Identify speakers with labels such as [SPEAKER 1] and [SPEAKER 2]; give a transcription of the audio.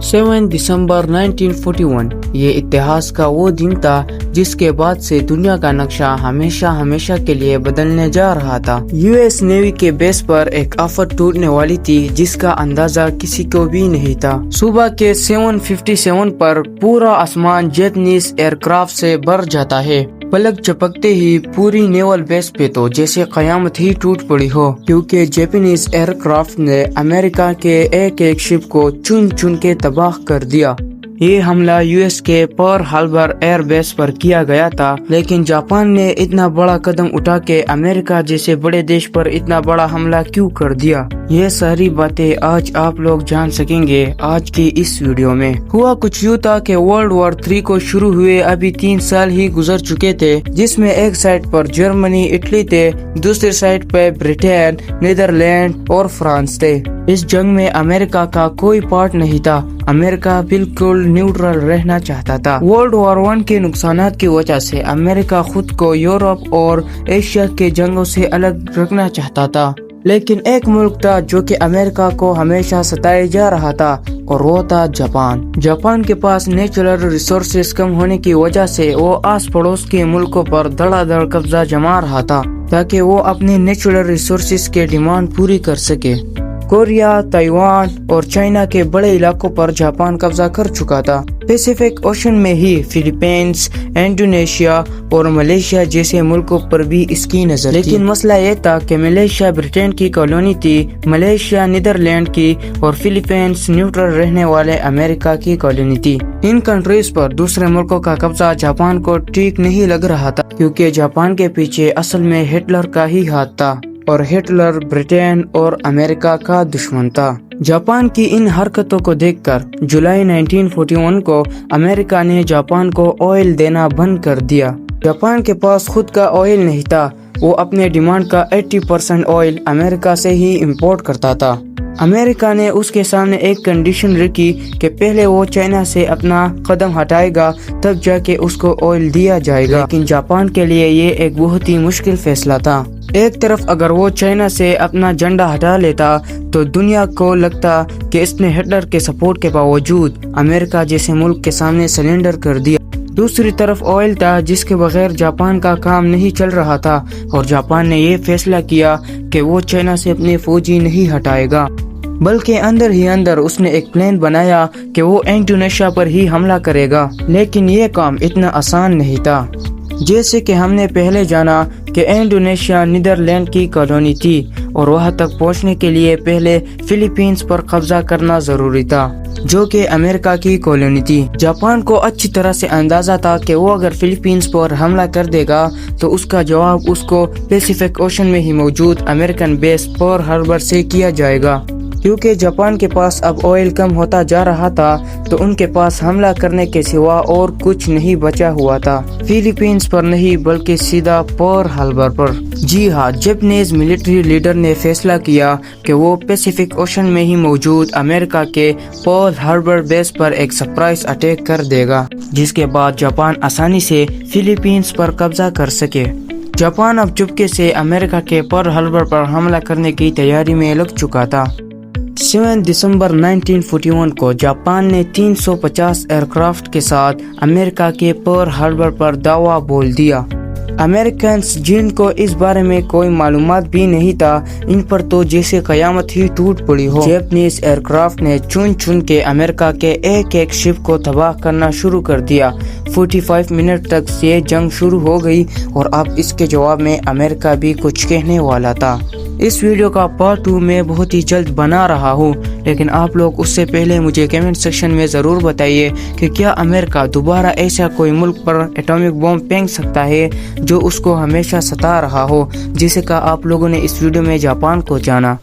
[SPEAKER 1] 7 دسمبر 1941 یہ اتحاد کا وہ دن تھا جس کے بعد سے دنیا کا نقشہ ہمیشہ کے لیے بدلنے جا رہا تھا۔ یو ایس نیوی کے بیس پر ایک آفت ٹوٹنے والی تھی جس کا اندازہ کسی کو بھی نہیں تھا۔ صبح کے 7:57 پر پورا آسمان جیپنیز ایئر کرافٹ سے بھر جاتا ہے۔ پلک چپکتے ہی پوری نیول بیس پہ تو جیسے قیامت ہی ٹوٹ پڑی ہو، کیونکہ جیپنیز ایئر کرافٹ نے امریکہ کے ایک شپ کو چن کے تباہ کر دیا۔ یہ حملہ یو ایس کے پرل ہاربر ایئر بیس پر کیا گیا تھا، لیکن جاپان نے اتنا بڑا قدم اٹھا کے امریکہ جیسے بڑے دیش پر اتنا بڑا حملہ کیوں کر دیا؟ یہ ساری باتیں آج آپ لوگ جان سکیں گے آج کی اس ویڈیو میں۔ ہوا کچھ یوں تھا کہ ورلڈ وار 3 کو شروع ہوئے ابھی 3 سال ہی گزر چکے تھے، جس میں ایک سائڈ پر جرمنی اٹلی تھے، دوسری سائڈ پہ برٹین، نیدرلینڈ اور فرانس تھے۔ اس جنگ میں امریکہ کا کوئی پارٹ نہیں تھا، امریکہ بالکل نیوٹرل رہنا چاہتا تھا۔ ورلڈ وار 1 کے نقصانات کی وجہ سے امریکہ خود کو یورپ اور ایشیا کے جنگوں سے الگ رکھنا چاہتا تھا، لیکن ایک ملک تھا جو کہ امریکہ کو ہمیشہ ستائے جا رہا تھا، اور وہ تھا جاپان۔ جاپان کے پاس نیچرل ریسورسز کم ہونے کی وجہ سے وہ آس پڑوس کے ملکوں پر دھڑا دھڑ قبضہ جما رہا تھا تاکہ وہ اپنے نیچرل ریسورسز کے ڈیمانڈ پوری کر سکے۔ کوریا، تائیوان اور چائنا کے بڑے علاقوں پر جاپان قبضہ کر چکا تھا۔ پیسیفک اوشن میں ہی فلپائنز، انڈونیشیا اور ملیشیا جیسے ملکوں پر بھی اس کی نظر تھی۔ لیکن مسئلہ یہ تھا کہ ملیشیا برٹین کی کالونی تھی، ملیشیا نیدرلینڈ کی اور فلپائنز نیوٹرل رہنے والے امریکہ کی کالونی تھی۔ ان کنٹریز پر دوسرے ملکوں کا قبضہ جاپان کو ٹھیک نہیں لگ رہا تھا، کیونکہ جاپان کے پیچھے اصل میں ہٹلر کا ہی ہاتھ تھا، اور ہٹلر برٹین اور امریکہ کا دشمن تھا۔ جاپان کی ان حرکتوں کو دیکھ کر جولائی 1941 کو امریکہ نے جاپان کو آئل دینا بند کر دیا۔ جاپان کے پاس خود کا آئل نہیں تھا، وہ اپنے ڈیمانڈ کا 80% آئل امریکہ سے ہی امپورٹ کرتا تھا۔ امریکہ نے اس کے سامنے ایک کنڈیشن رکھی کہ پہلے وہ چائنا سے اپنا قدم ہٹائے گا تب جا کے اس کو آئل دیا جائے گا، لیکن جاپان کے لیے یہ ایک بہت ہی مشکل فیصلہ تھا۔ ایک طرف اگر وہ چائنا سے اپنا جھنڈا ہٹا لیتا تو دنیا کو لگتا کہ اس نے ہٹلر کے سپورٹ کے باوجود امریکہ جیسے ملک کے سامنے سرنڈر کر دیا۔ دوسری طرف آئل تھا جس کے بغیر جاپان کا کام نہیں چل رہا تھا، اور جاپان نے یہ فیصلہ کیا کہ وہ چائنا سے اپنے فوجی نہیں ہٹائے گا، بلکہ اندر ہی اندر اس نے ایک پلان بنایا کہ وہ انڈونیشیا پر ہی حملہ کرے گا۔ لیکن یہ کام اتنا آسان نہیں تھا۔ جیسے کہ ہم نے پہلے جانا کہ انڈونیشیا نیدرلینڈ کی کالونی تھی، اور وہاں تک پہنچنے کے لیے پہلے فلپائنز پر قبضہ کرنا ضروری تھا، جو کہ امریکہ کی کالونی تھی۔ جاپان کو اچھی طرح سے اندازہ تھا کہ وہ اگر فلپائنز پر حملہ کر دے گا تو اس کا جواب اس کو پیسیفک اوشن میں ہی موجود امریکن بیس پرل ہاربر سے کیا جائے گا۔ کیونکہ جاپان کے پاس اب آئل کم ہوتا جا رہا تھا تو ان کے پاس حملہ کرنے کے سوا اور کچھ نہیں بچا ہوا تھا، فلپائنز پر نہیں بلکہ سیدھا پرل ہاربر پر۔ جی ہاں، جاپنیز ملٹری لیڈر نے فیصلہ کیا کہ وہ پیسیفک اوشن میں ہی موجود امریکہ کے پرل ہاربر بیس پر ایک سرپرائز اٹیک کر دے گا، جس کے بعد جاپان آسانی سے فلپائنز پر قبضہ کر سکے۔ جاپان اب چپکے سے امریکہ کے پرل ہاربر پر حملہ کرنے کی تیاری میں لگ چکا تھا۔ 7 دسمبر 1941 کو جاپان نے 350 ایئر کرافٹ کے ساتھ امریکہ کے پرل ہاربر پر دعویٰ بول دیا۔ امریکنز جن کو اس بارے میں کوئی معلومات بھی نہیں تھا، ان پر تو جیسے قیامت ہی ٹوٹ پڑی ہو۔ جیپنیز ایئر کرافٹ نے چن کے امریکہ کے ایک شپ کو تباہ کرنا شروع کر دیا۔ 45 منٹ تک یہ جنگ شروع ہو گئی، اور اب اس کے جواب میں امریکہ بھی کچھ کہنے والا تھا۔ اس ویڈیو کا پارٹ 2 میں بہت ہی جلد بنا رہا ہوں، لیکن آپ لوگ اس سے پہلے مجھے کمنٹ سیکشن میں ضرور بتائیے کہ کیا امریکہ دوبارہ ایسا کوئی ملک پر ایٹامک بم پھینک سکتا ہے جو اس کو ہمیشہ ستا رہا ہو، جیسے کہ آپ لوگوں نے اس ویڈیو میں جاپان کو جانا۔